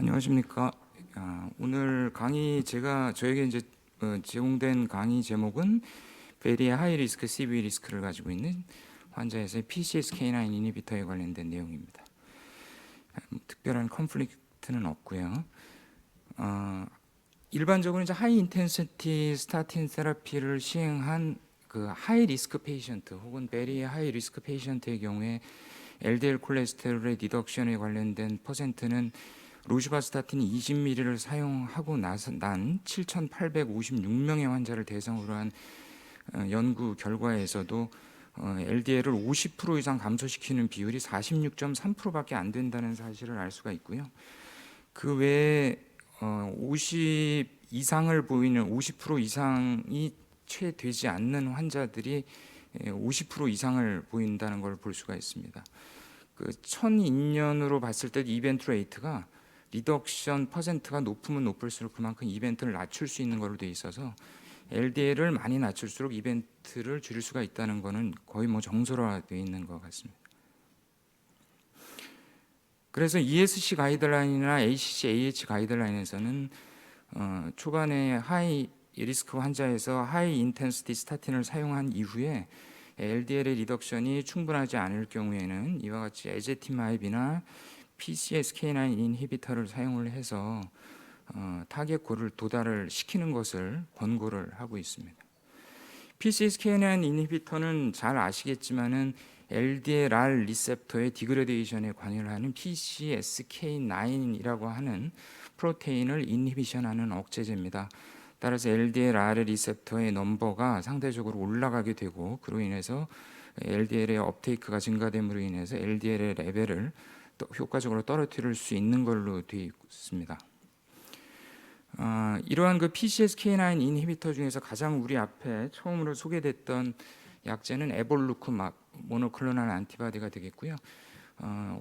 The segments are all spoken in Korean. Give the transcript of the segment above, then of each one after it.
안녕하십니까. 오늘 강의 저에게 이제 제공된 강의 제목은 베리 하이 리스크 CV 리스크를 가지고 있는 환자에서의 PCSK9 이니비터에 관련된 내용입니다. 특별한 컨플릭트는 없고요. 일반적으로 이제 하이 인텐시티 스타틴 테라피를 시행한 그 하이 리스크 페이션트 혹은 베리 하이 리스크 페이션트의 경우에 LDL 콜레스테롤의 리덕션에 관련된 퍼센트는 로슈바스타틴 20ml를 사용하고 난 7,856명의 환자를 대상으로 한 연구 결과에서도 LDL을 50% 이상 감소시키는 비율이 46.3%밖에 안 된다는 사실을 알 수가 있고요. 그 외에 50 이상을 보이는 50% 이상이 채 되지 않는 환자들이 50% 이상을 보인다는 걸 볼 수가 있습니다. 그 1002년으로 봤을 때 이벤트 레이트가 리덕션 퍼센트가 높으면 높을수록 그만큼 이벤트를 낮출 수 있는 걸로 돼 있어서 LDL을 많이 낮출수록 이벤트를 줄일 수가 있다는 것은 거의 정설화되어 있는 것 같습니다. 그래서 ESC 가이드라인이나 ACC, AH 가이드라인에서는 초반에 하이 리스크 환자에서 하이 인텐시티 스타틴을 사용한 이후에 LDL의 리덕션이 충분하지 않을 경우에는 이와 같이 에제티마입이나 PCSK9 인히비터를 사용을 해서 타겟골을 도달을 시키는 것을 권고를 하고 있습니다. PCSK9 인히비터는 잘 아시겠지만은 LDLR 리셉터의 디그레데이션에 관여를 하는 PCSK9이라고 하는 프로테인을 인히비션하는 억제제입니다. 따라서 LDLR 리셉터의 넘버가 상대적으로 올라가게 되고 그로 인해서 LDL의 업테이크가 증가됨으로 인해서 LDL의 레벨을 효과적으로 떨어뜨릴 수 있는 걸로 되어 있습니다. 이러한 그 PCSK9 인히비터 중에서 가장 우리 앞에 처음으로 소개됐던 약제는 에볼루크맙 모노클로널 안티바디가 되겠고요.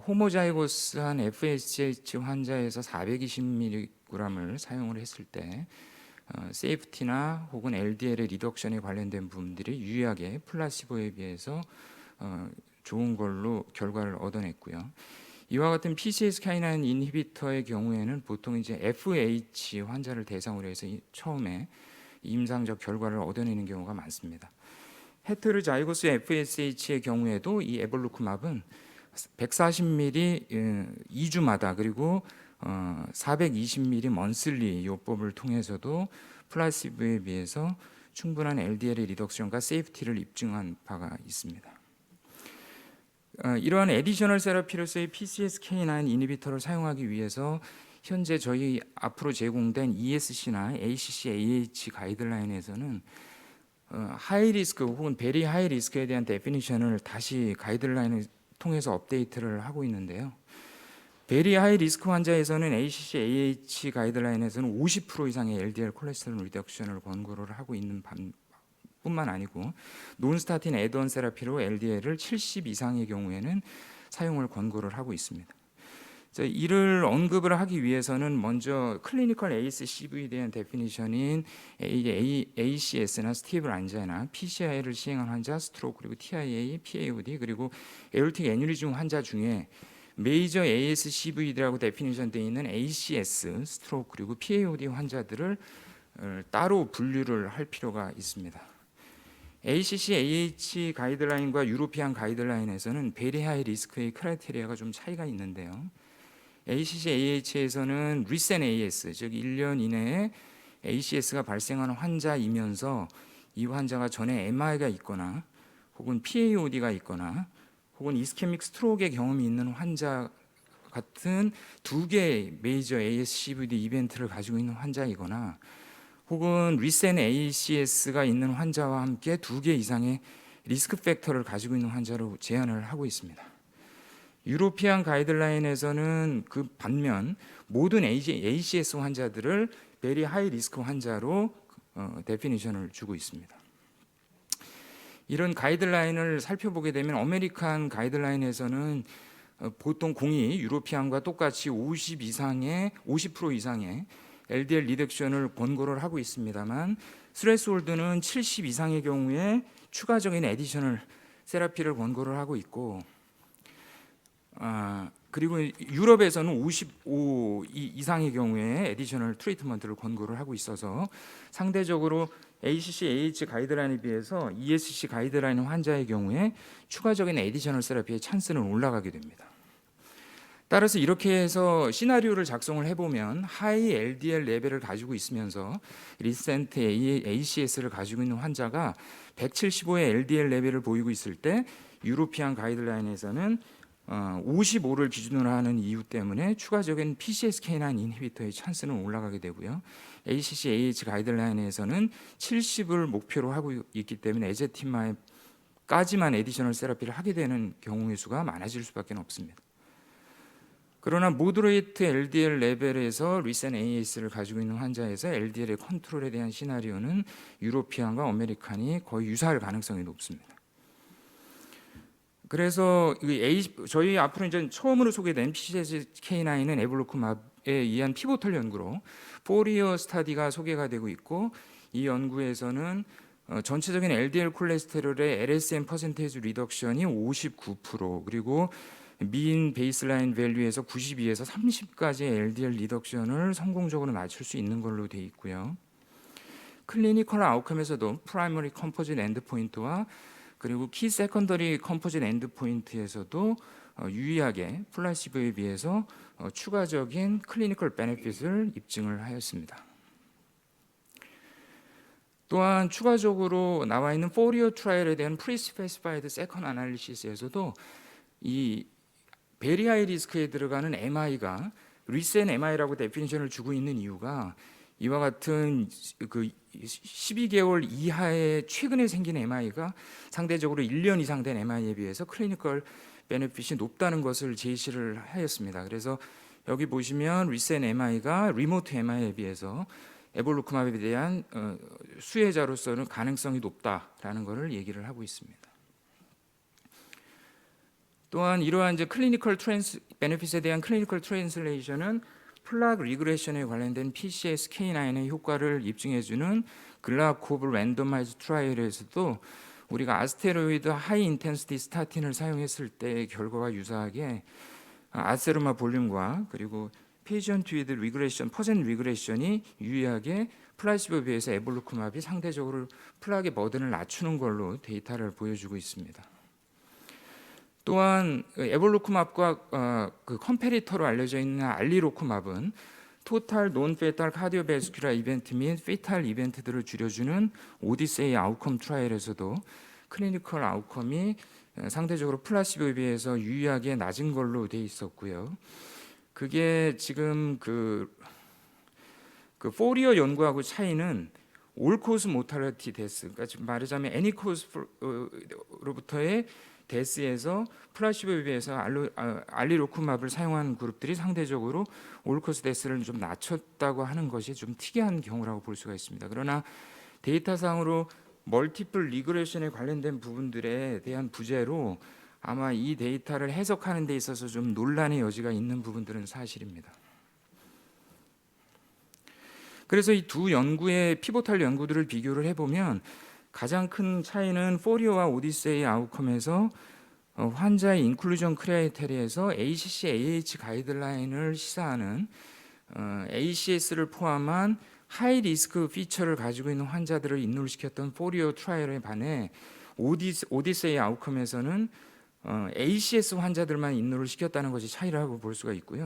호모자이고스한 FSH 환자에서 420mg을 사용을 했을 때 세이프티나 혹은 LDL의 리덕션에 관련된 부분들이 유의하게 플라시보에 비해서 좋은 걸로 결과를 얻어냈고요. 이와 같은 PCSK9 인히비터의 경우에는 보통 이제 FH 환자를 대상으로 해서 처음에 임상적 결과를 얻어내는 경우가 많습니다. 헤테로자이고스 FSH의 경우에도 이 에볼루크맙은 140ml 2주마다 그리고 420ml 먼슬리 요법을 통해서도 플라시보에 비해서 충분한 LDL의 리덕션과 세이프티를 입증한 바가 있습니다. 이러한 에디셔널 세라피로서의 PCSK9 이니비터를 사용하기 위해서 현재 저희 앞으로 제공된 ESC나 ACC, AH 가이드라인에서는 하이 리스크 혹은 베리 하이 리스크에 대한 데피니션을 다시 가이드라인을 통해서 업데이트를 하고 있는데요. 베리 하이 리스크 환자에서는 ACC, AH 가이드라인에서는 50% 이상의 LDL 콜레스테롤 리덕션을 권고를 하고 있는 뿐만 아니고 논스타틴 애드온 세라피로 LDL을 70 이상의 경우에는 사용을 권고를 하고 있습니다. 이를 언급을 하기 위해서는 먼저 클리니컬 ASCV에 대한 데피니션인 ACS나 스티블 안제나 PCI를 시행한 환자, 스트로크 그리고 TIA, PAOD 그리고 에올틱 애뉴리즘 환자 중에 메이저 ASCV라고 데피니션되어 있는 ACS, 스트로크 그리고 PAOD 환자들을 따로 분류를 할 필요가 있습니다. ACC, AH 가이드라인과 유로피안 가이드라인에서는 베리 하이 리스크의 크라이테리아가 좀 차이가 있는데요. ACC, AH에서는 recent AS, 즉 1년 이내에 ACS가 발생하는 환자이면서 이 환자가 전에 MI가 있거나 혹은 PAOD가 있거나 혹은 이스케믹 스트로크의 경험이 있는 환자 같은 두 개의 메이저 ASCVD 이벤트를 가지고 있는 환자이거나 혹은 리센 ACS가 있는 환자와 함께 2개 이상의 리스크 팩터를 가지고 있는 환자로 제한을 하고 있습니다. 유로피안 가이드라인에서는 그 반면 모든 ACS 환자들을 베리 하이 리스크 환자로 데피니션을 주고 있습니다. 이런 가이드라인을 살펴보게 되면 아메리칸 가이드라인에서는 보통 공이 유로피안과 똑같이 50% 이상의 LDL 리덕션을 권고를 하고 있습니다만 스레스홀드는 70 이상의 경우에 추가적인 에디셔널 세라피를 권고를 하고 있고 그리고 유럽에서는 55 이상의 경우에 에디셔널 트리트먼트를 권고를 하고 있어서 상대적으로 ACC/AH 가이드라인에 비해서 ESC 가이드라인 환자의 경우에 추가적인 에디셔널 세라피의 찬스는 올라가게 됩니다. 따라서 이렇게 해서 시나리오를 작성을 해보면 하이 LDL 레벨을 가지고 있으면서 리센트 ACS를 가지고 있는 환자가 175의 LDL 레벨을 보이고 있을 때 유로피안 가이드라인에서는 55를 기준으로 하는 이유 때문에 추가적인 PCSK9 인히비터의 찬스는 올라가게 되고요. ACC/AH 가이드라인에서는 70을 목표로 하고 있기 때문에 에제티마까지만 에디셔널 세라피를 하게 되는 경우의 수가 많아질 수밖에 없습니다. 그러나 모더레이트 LDL 레벨에서 리센 AS를 가지고 있는 환자에서 LDL의 컨트롤에 대한 시나리오는 유로피안과 아메리칸이 거의 유사할 가능성이 높습니다. 그래서 저희 앞으로 이제 처음으로 소개된 PCSK9은 에볼루크맙에 의한 피보털 연구로 4이어 스타디가 소개가 되고 있고, 이 연구에서는 전체적인 LDL 콜레스테롤의 LSM 퍼센테이지 리덕션이 59%, 그리고 민 베이스라인 밸류에서 92에서 30까지의 LDL 리덕션을 성공적으로 맞출 수 있는 걸로 되어 있고요. 클리니컬 아웃컴에서도 프라이머리 컴포짓 엔드포인트와 그리고 키 세컨더리 컴포짓 엔드포인트에서도 유의하게 플라시보에 비해서 추가적인 클리니컬 베네핏을 입증을 하였습니다. 또한 추가적으로 나와 있는 4이어 트라이얼에 대한 프리스페시파이드 세컨 아날리시스에서도 이 베리 하이 리스크에 들어가는 MI가 리센 MI라고 데피니션을 주고 있는 이유가 이와 같은 그 12개월 이하의 최근에 생긴 MI가 상대적으로 1년 이상 된 MI에 비해서 클리니컬 베네핏이 높다는 것을 제시를 하였습니다. 그래서 여기 보시면 리센 MI가 리모트 MI에 비해서 에볼루크맙에 대한 수혜자로서는 가능성이 높다라는 것을 얘기를 하고 있습니다. 또한 이러한 이제 클리니컬 베네핏에 대한 클리니컬 트랜슬레이션은 플락 리그레션에 관련된 PCSK9의 효과를 입증해주는 글라코브 랜더마이즈 트라이얼에서도 우리가 아스테로이드 하이 인텐시티 스타틴을 사용했을 때의 결과와 유사하게 아세르마 볼륨과 그리고 페이션트 위드 리그레션, 퍼센트 리그레션이 유의하게 플라시보에 비해서 에볼루크맙이 상대적으로 플락의 버든을 낮추는 걸로 데이터를 보여주고 있습니다. 또한 에볼루크맙과 그 컴페리터로 알려져 있는 알리로크맙은 토탈 논 페탈 카디오베스큘라 이벤트 및 페탈 이벤트들을 줄여주는 오디세이 아웃컴 트라이얼에서도 클리니컬 아웃컴이 상대적으로 플라시보에 비해서 유의하게 낮은 걸로 돼 있었고요. 그게 지금 그 4이어 연구하고 차이는 올코스 모탈리티 데스, 그러니까 지금 말하자면 애니코스로부터의 데스에서 플라시보에 비해서 알리로크맙을 사용한 그룹들이 상대적으로 올코스 데스를 좀 낮췄다고 하는 것이 좀 특이한 경우라고 볼 수가 있습니다. 그러나 데이터상으로 멀티플 리그레션에 관련된 부분들에 대한 부재로 아마 이 데이터를 해석하는 데 있어서 좀 논란의 여지가 있는 부분들은 사실입니다. 그래서 이 두 연구의 피보탈 연구들을 비교를 해보면 가장 큰 차이는 4이어와 오디세이 아웃컴에서 환자의 인클루전 크라이테리아에서 ACC/AH 가이드라인을 시사하는 ACS를 포함한 하이 리스크 피처를 가지고 있는 환자들을 인롤시켰던 4이어 트라이얼에 반해 오디세이 아웃컴에서는 ACS 환자들만 인롤을 시켰다는 것이 차이라고 볼 수가 있고요.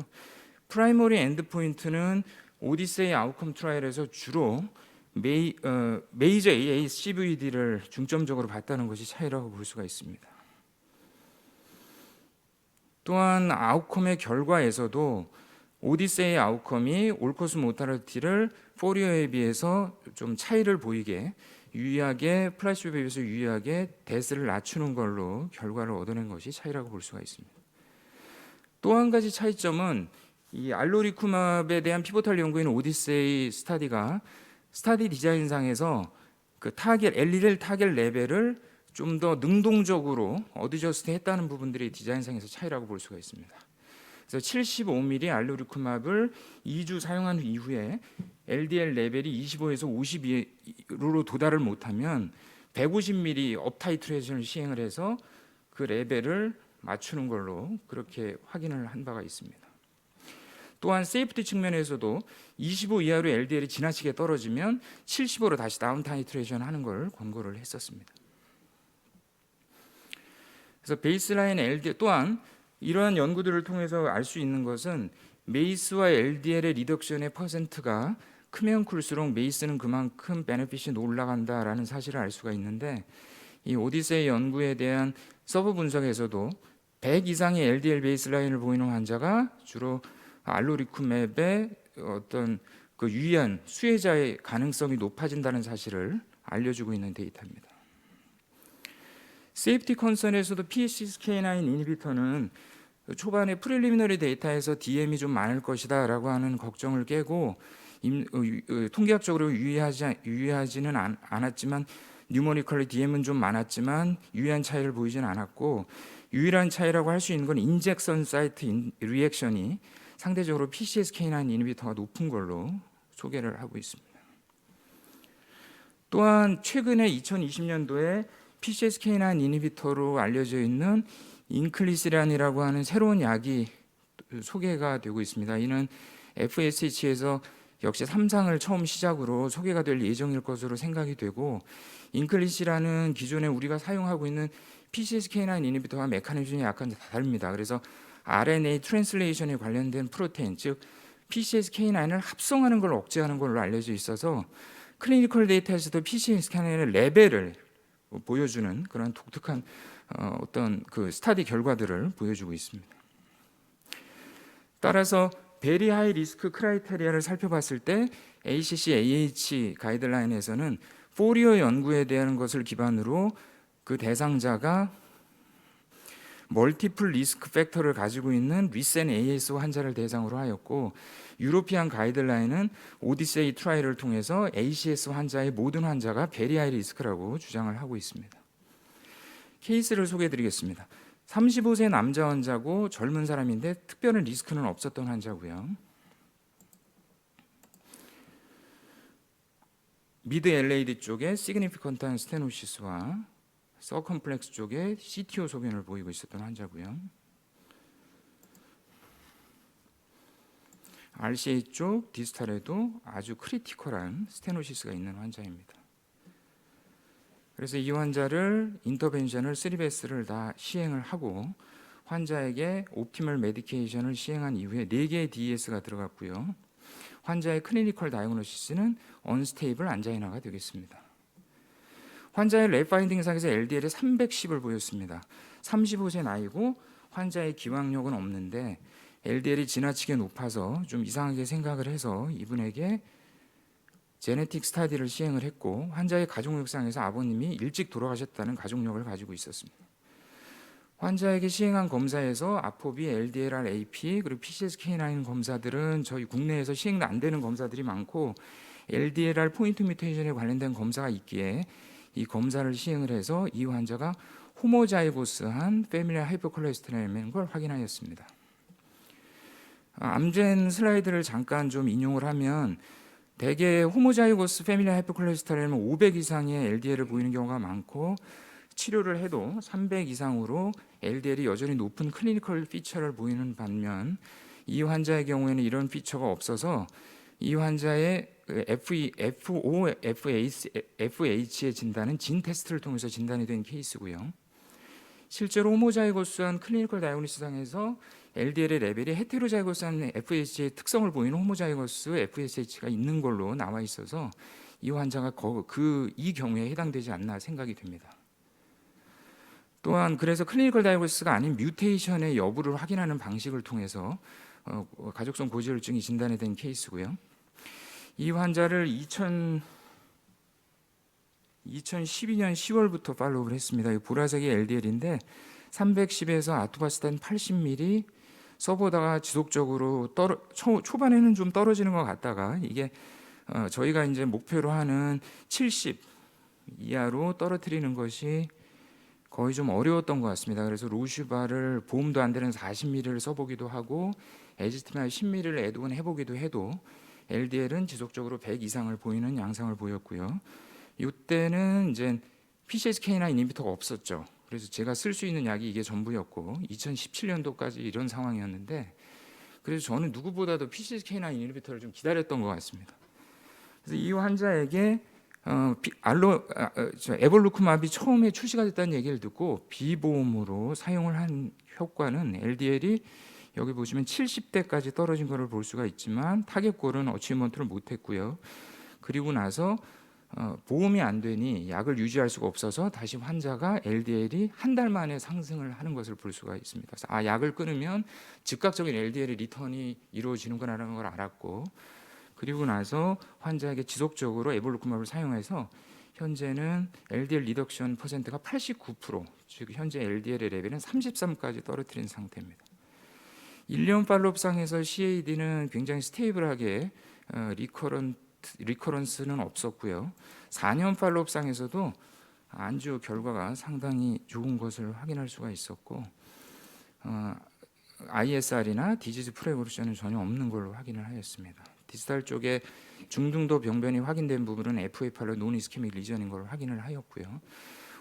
프라이머리 엔드포인트는 오디세이 아웃컴 트라이얼에서 주로 메이저 ASCVD를 중점적으로 봤다는 것이 차이라고 볼 수가 있습니다. 또한 아웃컴의 결과에서도 오디세이 아웃컴이 올코스 모탈리티를 4이어에 비해서 좀 차이를 보이게 유의하게 플라시보에 비해서 유의하게 데스를 낮추는 걸로 결과를 얻어낸 것이 차이라고 볼 수가 있습니다. 또 한 가지 차이점은 이 알로리쿠맙에 대한 피보탈 연구인 오디세이 스타디가 스타디 디자인상에서 그 타겟 LDL 타겟 레벨을 좀 더 능동적으로 어드저스트 했다는 부분들이 디자인상에서 차이라고 볼 수가 있습니다. 그래서 75ml 알로리쿠맙을 2주 사용한 이후에 LDL 레벨이 25에서 52로 도달을 못하면 150ml 업타이트레이션을 시행을 해서 그 레벨을 맞추는 걸로 그렇게 확인을 한 바가 있습니다. 또한 세이프티 측면에서도 25 이하로 LDL이 지나치게 떨어지면 75로 다시 다운 타이트레이션 하는 걸 권고를 했었습니다. 그래서 베이스라인 LDL 또한 이러한 연구들을 통해서 알 수 있는 것은 메이스와 LDL의 리덕션의 퍼센트가 크면 클수록 메이스는 그만큼 베네핏이 올라간다라는 사실을 알 수가 있는데, 이 오디세이 연구에 대한 서브 분석에서도 100 이상의 LDL 베이스라인을 보이는 환자가 주로 알로리쿰앱의 어떤 그 유의한 수혜자의 가능성이 높아진다는 사실을 알려주고 있는 데이터입니다. 세이프티 컨선에서도 PCSK9 이니비터는 초반에 프릴리미너리 데이터에서 DM이 좀 많을 것이다라고 하는 걱정을 깨고 통계학적으로 유의하지는 않았지만 뉴머니컬리 DM은 좀 많았지만 유의한 차이를 보이지는 않았고, 유일한 차이라고 할 수 있는 건 인젝션 사이트 리액션이 상대적으로 PCSK9 이니비터가 높은 걸로 소개를 하고 있습니다. 또한 최근에 2020년도에 PCSK9 이니비터로 알려져 있는 인클리시란이라고 하는 새로운 약이 소개가 되고 있습니다. 이는 FSH에서 역시 3상을 처음 시작으로 소개가 될 예정일 것으로 생각이 되고, 인클리시란은 기존에 우리가 사용하고 있는 PCSK9 이니비터와 메커니즘이 약간 다릅니다. 그래서 RNA 트랜슬레이션에 관련된 프로테인, 즉 PCSK9을 합성하는 걸 억제하는 걸로 알려져 있어서 클리니컬 데이터에서도 PCSK9의 레벨을 보여주는 그런 독특한 어떤 그 스터디 결과들을 보여주고 있습니다. 따라서 베리 하이 리스크 크라이테리아를 살펴봤을 때 ACC AH 가이드라인에서는 포리어 연구에 대한 것을 기반으로 그 대상자가 멀티플 리스크 팩터를 가지고 있는 리센 AS 환자를 대상으로 하였고, 유로피안 가이드라인은 오디세이 트라이를 통해서 ACS 환자의 모든 환자가 베리 하이 리스크라고 주장을 하고 있습니다. 케이스를 소개해드리겠습니다. 35세 남자 환자고 젊은 사람인데 특별한 리스크는 없었던 환자고요. 미드 LAD 쪽에 시그니피컨트한 스테노시스와 서컴플렉스 쪽에 CTO 소견을 보이고 있었던 환자고요. RCA 쪽 디스탈에도 아주 크리티컬한 스테노시스가 있는 환자입니다. 그래서 이 환자를 인터벤션을 3베스를 다 시행을 하고 환자에게 옵티멀 메디케이션을 시행한 이후에 4개의 DES가 들어갔고요. 환자의 클리니컬 다이그노시스는 언스테이블 안자이나가 되겠습니다. 환자의 랩 파인딩상에서 LDL이 310을 보였습니다. 35세 나이고 환자의 기왕력은 없는데 LDL이 지나치게 높아서 좀 이상하게 생각을 해서 이분에게 제네틱 스타디를 시행을 했고, 환자의 가족력상에서 아버님이 일찍 돌아가셨다는 가족력을 가지고 있었습니다. 환자에게 시행한 검사에서 아포비, LDLR, AP 그리고 PCSK9 검사들은 저희 국내에서 시행 안 되는 검사들이 많고 LDLR 포인트 뮤테이션에 관련된 검사가 있기에 이 검사를 시행을 해서 이 환자가 호모자이고스한 패밀리 하이퍼콜레스테롤인 걸 확인하였습니다. 암젠 슬라이드를 잠깐 좀 인용을 하면 대개 호모자이고스 패밀리 하이퍼콜레스테롤은 500 이상의 LDL을 보이는 경우가 많고 치료를 해도 300 이상으로 LDL이 여전히 높은 클리니컬 피처를 보이는 반면 이 환자의 경우에는 이런 피처가 없어서 이 환자의 FH의 진단은 진 테스트를 통해서 진단이 된 케이스고요. 실제로 호모자이고스한 클리니컬 다이그노시스상에서 LDL의 레벨이 헤테로자이고스한 FSH의 특성을 보이는 호모자이고스 FSH가 있는 걸로 나와 있어서 이 환자가 이 경우에 해당되지 않나 생각이 됩니다. 또한 그래서 클리니컬 다이그노시스가 아닌 뮤테이션의 여부를 확인하는 방식을 통해서 가족성 고지혈증이 진단이 된 케이스고요. 이 환자를 2012년 10월부터 팔로우를 했습니다. 보라색이 LDL인데 310에서 아토바스탄 80ml 써보다가 지속적으로 초반에는 좀 떨어지는 것 같다가 이게 저희가 이제 목표로 하는 70 이하로 떨어뜨리는 것이 거의 좀 어려웠던 것 같습니다. 그래서 로슈바를 보험도 안 되는 40ml를 써보기도 하고 에지스트나 10ml를 애드온 해보기도 해도 LDL은 지속적으로 100 이상을 보이는 양상을 보였고요. 이때는 이제 PCSK9 이니비터가 없었죠. 그래서 제가 쓸 수 있는 약이 이게 전부였고 2017년도까지 이런 상황이었는데 그래서 저는 누구보다도 PCSK9 이니비터를 좀 기다렸던 것 같습니다. 그래서 이 환자에게 에볼루크맙이 처음에 출시가 됐다는 얘기를 듣고 비보험으로 사용을 한 효과는 LDL이 여기 보시면 70대까지 떨어진 것을 볼 수가 있지만 타겟골은 어치먼트를 못했고요. 그리고 나서 보험이 안 되니 약을 유지할 수가 없어서 다시 환자가 LDL이 한 달 만에 상승을 하는 것을 볼 수가 있습니다. 그래서 약을 끊으면 즉각적인 LDL 리턴이 이루어지는구나라는 걸 알았고 그리고 나서 환자에게 지속적으로 에볼루크맙을 사용해서 현재는 LDL 리덕션 퍼센트가 89%, 즉 현재 LDL의 레벨은 33까지 떨어뜨린 상태입니다. 1년 팔로업상에서 CAD는 굉장히 스테이블하게 리커런스는 없었고요. 4년 팔로업상에서도 안주 결과가 상당히 좋은 것을 확인할 수가 있었고 ISR이나 디지즈 프레볼루션은 전혀 없는 걸로 확인을 하였습니다. 디스탈 쪽에 중등도 병변이 확인된 부분은 FA8로 논 이스케믹 리전인 걸 확인을 하였고요.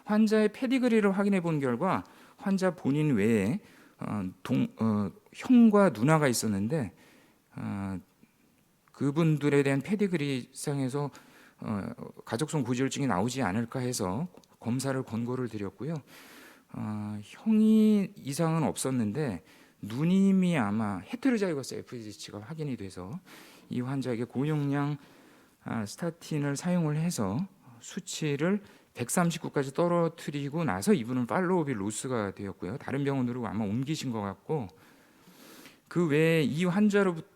환자의 페디그리를 확인해 본 결과 환자 본인 외에 형과 누나가 있었는데 그분들에 대한 페디그리상에서 가족성 고지혈증이 나오지 않을까 해서 검사를 권고를 드렸고요. 형이 이상은 없었는데 누님이 아마 헤테로자이거스 FGC가 확인이 돼서 이 환자에게 고용량 스타틴을 사용을 해서 수치를 139까지 떨어뜨리고 나서 이분은 팔로우업이 로스가 되었고요. 다른 병원으로 아마 옮기신 것 같고 그 외에 이 환자로부터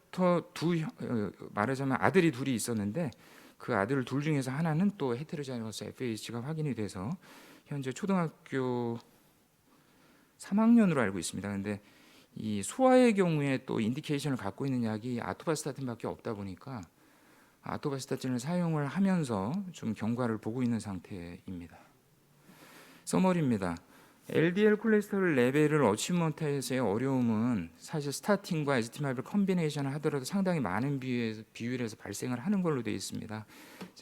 말하자면 아들이 둘이 있었는데 그 아들 둘 중에서 하나는 또 헤테로자이거스 FAH가 확인이 돼서 현재 초등학교 3학년으로 알고 있습니다. 그런데 이 소아의 경우에 또 인디케이션을 갖고 있는 약이 아토바스타틴밖에 없다 보니까 아토바스타틴을 사용을 하면서 좀 경과를 보고 있는 상태입니다. 서머리입니다. LDL 콜레스테롤 레벨을 어치먼트에서의 어려움은 사실 스타틴과 에즈티마이블 컨비네이션을 하더라도 상당히 많은 비율에서 발생을 하는 걸로 되어 있습니다.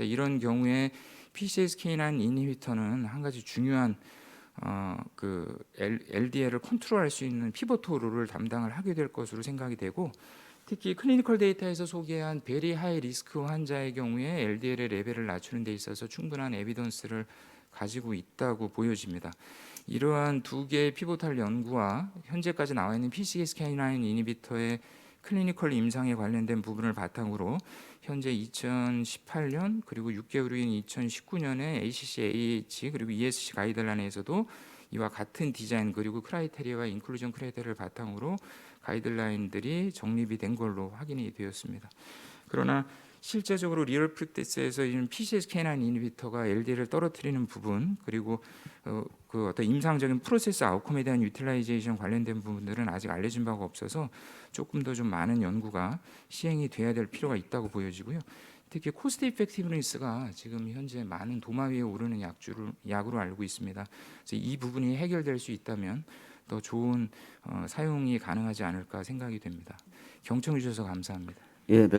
이런 경우에 PCSK9 이니비터는 한 가지 중요한 LDL을 컨트롤할 수 있는 피보토를 담당을 하게 될 것으로 생각이 되고 특히 클리니컬 데이터에서 소개한 베리 하이 리스크 환자의 경우에 LDL의 레벨을 낮추는 데 있어서 충분한 에비던스를 가지고 있다고 보여집니다. 이러한 두 개의 피보탈 연구와 현재까지 나와 있는 PCSK9 이니비터의 클리니컬 임상에 관련된 부분을 바탕으로 현재 2018년 그리고 6개월인 2019년에 ACC/AH 그리고 ESC 가이드라인에서도 이와 같은 디자인 그리고 크라이테리아와 인클루전 크라이테리아를 바탕으로 가이드라인들이 정립이 된 걸로 확인이 되었습니다. 그러나 실제적으로 리얼 프랙티스에서 이런 PCSK9 이니비터가 LDL을 떨어뜨리는 부분 그리고 그 어떤 임상적인 프로세스 아웃컴에 대한 유틸라이제이션 관련된 부분들은 아직 알려진 바가 없어서 조금 더 좀 많은 연구가 시행이 돼야 될 필요가 있다고 보여지고요. 특히 코스트 이펙티브니스가 지금 현재 많은 도마 위에 오르는 약으로 알고 있습니다. 그래서 이 부분이 해결될 수 있다면 더 좋은 사용이 가능하지 않을까 생각이 됩니다. 경청해 주셔서 감사합니다. 예.